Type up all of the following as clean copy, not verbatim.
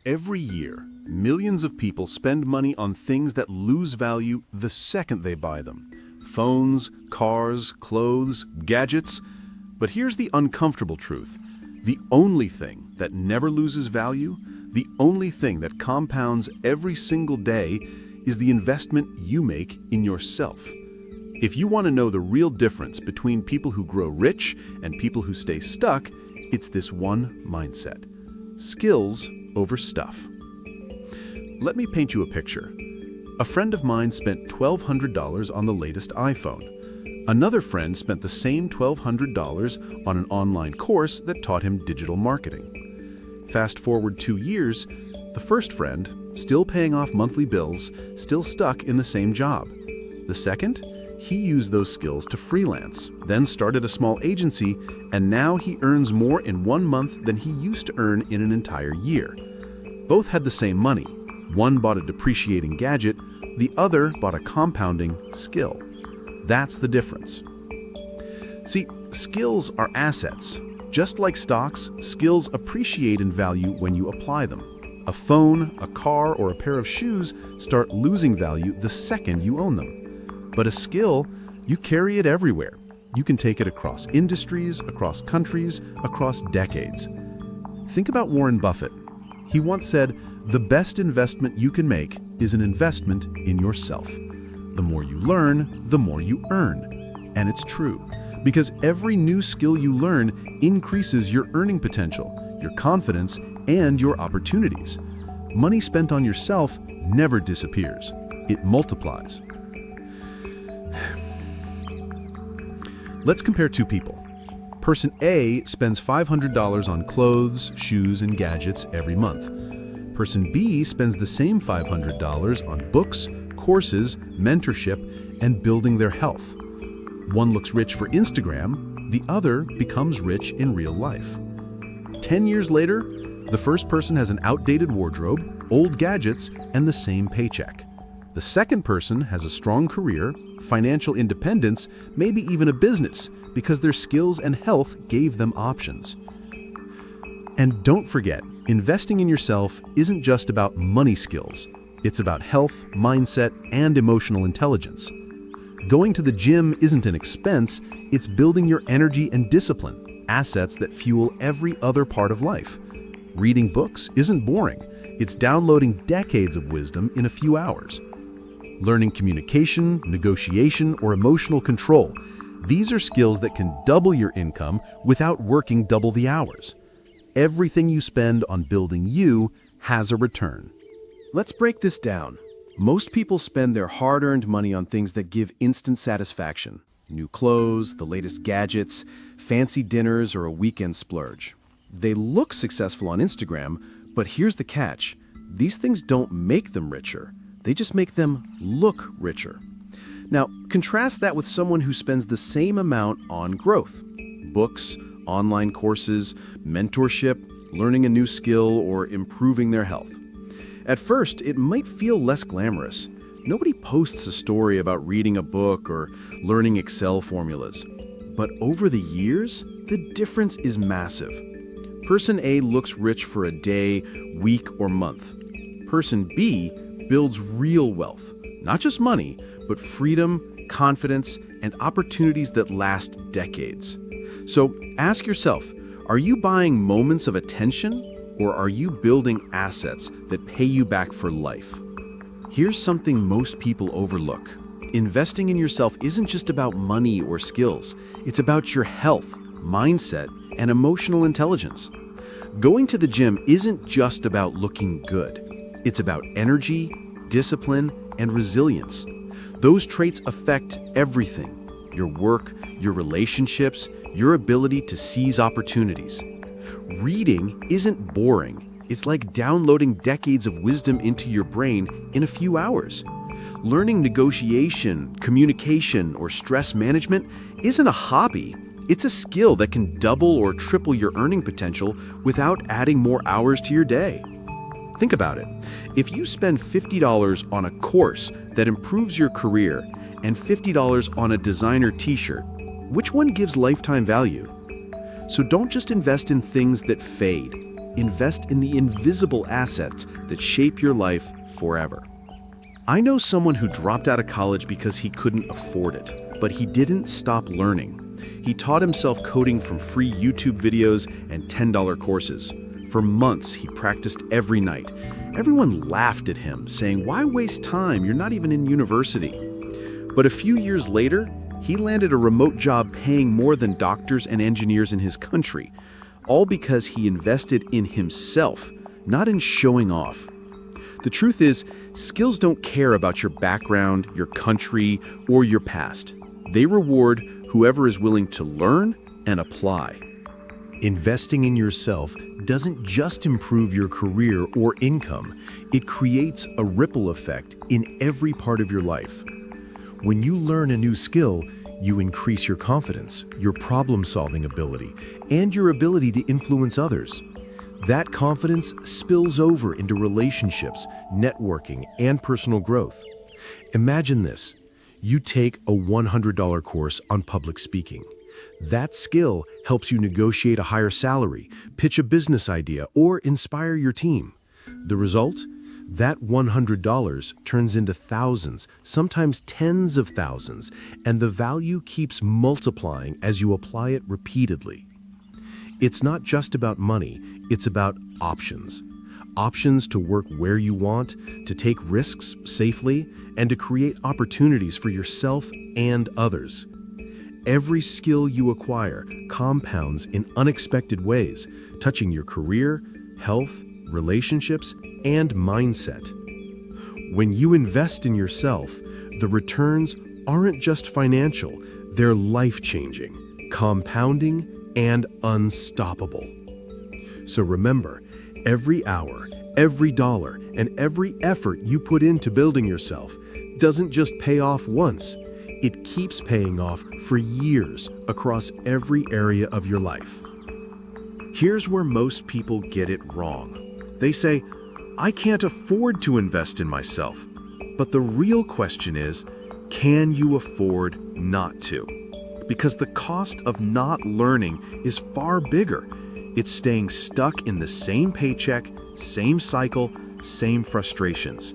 Every year, millions of people spend money on things that lose value the second they buy them. Phones, cars, clothes, gadgets. But here's the uncomfortable truth. The only thing that never loses value, the only thing that compounds every single day, is the investment you make in yourself. If you want to know the real difference between people who grow rich and people who stay stuck, it's this one mindset: skills over stuff. Let me paint you a picture. A friend of mine spent $1,200 on the latest iPhone. Another friend spent the same $1,200 on an online course that taught him digital marketing. Fast forward 2 years, the first friend, still paying off monthly bills, still stuck in the same job. The second, he used those skills to freelance, then started a small agency, and now he earns more in 1 month than he used to earn in an entire year. Both had the same money. One bought a depreciating gadget, the other bought a compounding skill. That's the difference. See, skills are assets. Just like stocks, skills appreciate in value when you apply them. A phone, a car, or a pair of shoes start losing value the second you own them. But a skill, you carry it everywhere. You can take it across industries, across countries, across decades. Think about Warren Buffett. He once said, "The best investment you can make is an investment in yourself. The more you learn, the more you earn." And it's true, because every new skill you learn increases your earning potential, your confidence, and your opportunities. Money spent on yourself never disappears. It multiplies. Let's compare two people. Person A spends $500 on clothes, shoes, and gadgets every month. Person B spends the same $500 on books, courses, mentorship, and building their health. One looks rich for Instagram, the other becomes rich in real life. 10 years later, the first person has an outdated wardrobe, old gadgets, and the same paycheck. The second person has a strong career, financial independence, maybe even a business, because their skills and health gave them options. And don't forget, investing in yourself isn't just about money skills. It's about health, mindset, and emotional intelligence. Going to the gym isn't an expense, it's building your energy and discipline, assets that fuel every other part of life. Reading books isn't boring, it's downloading decades of wisdom in a few hours. Learning communication, negotiation, or emotional control, these are skills that can double your income without working double the hours. Everything you spend on building you has a return. Let's break this down. Most people spend their hard-earned money on things that give instant satisfaction. New clothes, the latest gadgets, fancy dinners, or a weekend splurge. They look successful on Instagram, but here's the catch. These things don't make them richer. They just make them look richer. Now, contrast that with someone who spends the same amount on growth. Books, online courses, mentorship, learning a new skill, or improving their health. At first, it might feel less glamorous. Nobody posts a story about reading a book or learning Excel formulas. But over the years, the difference is massive. Person A looks rich for a day, week, or month. Person B builds real wealth, not just money, but freedom, confidence, and opportunities that last decades. So ask yourself, are you buying moments of attention, or are you building assets that pay you back for life? Here's something most people overlook. Investing in yourself isn't just about money or skills. It's about your health, mindset, and emotional intelligence. Going to the gym isn't just about looking good. It's about energy, discipline, and resilience. Those traits affect everything: your work, your relationships, your ability to seize opportunities. Reading isn't boring. It's like downloading decades of wisdom into your brain in a few hours. Learning negotiation, communication, or stress management isn't a hobby. It's a skill that can double or triple your earning potential without adding more hours to your day. Think about it. If you spend $50 on a course that improves your career and $50 on a designer t-shirt, which one gives lifetime value? So don't just invest in things that fade. invest in the invisible assets that shape your life forever. I know someone who dropped out of college because he couldn't afford it, but he didn't stop learning. He taught himself coding from free YouTube videos and $10 courses. For months, he practiced every night. Everyone laughed at him, saying, "Why waste time? You're not even in university." But a few years later, he landed a remote job paying more than doctors and engineers in his country, all because he invested in himself, not in showing off. The truth is, skills don't care about your background, your country, or your past. They reward whoever is willing to learn and apply. Investing in yourself doesn't just improve your career or income, it creates a ripple effect in every part of your life. When you learn a new skill, you increase your confidence, your problem-solving ability, and your ability to influence others. That confidence spills over into relationships, networking, and personal growth. Imagine this. You take a $100 course on public speaking. That skill helps you negotiate a higher salary, pitch a business idea, or inspire your team. The result? That $100 turns into thousands, sometimes tens of thousands, and the value keeps multiplying as you apply it repeatedly. It's not just about money, it's about options. Options to work where you want, to take risks safely, and to create opportunities for yourself and others. Every skill you acquire compounds in unexpected ways, touching your career, health, relationships, and mindset. When you invest in yourself, the returns aren't just financial, they're life-changing, compounding, and unstoppable. So remember, every hour, every dollar, and every effort you put into building yourself doesn't just pay off once, it keeps paying off for years across every area of your life. Here's where most people get it wrong. They say, "I can't afford to invest in myself." But the real question is, can you afford not to? Because the cost of not learning is far bigger. It's staying stuck in the same paycheck, same cycle, same frustrations.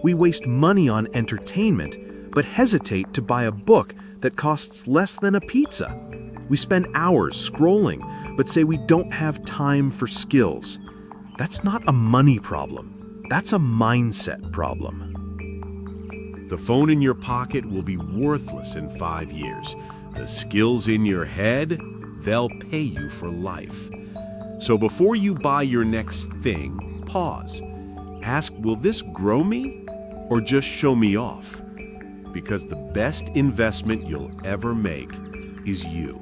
We waste money on entertainment, but hesitate to buy a book that costs less than a pizza. We spend hours scrolling, but say we don't have time for skills. That's not a money problem. That's a mindset problem. The phone in your pocket will be worthless in 5 years. The skills in your head, they'll pay you for life. So before you buy your next thing, pause. Ask, will this grow me or just show me off? Because the best investment you'll ever make is you.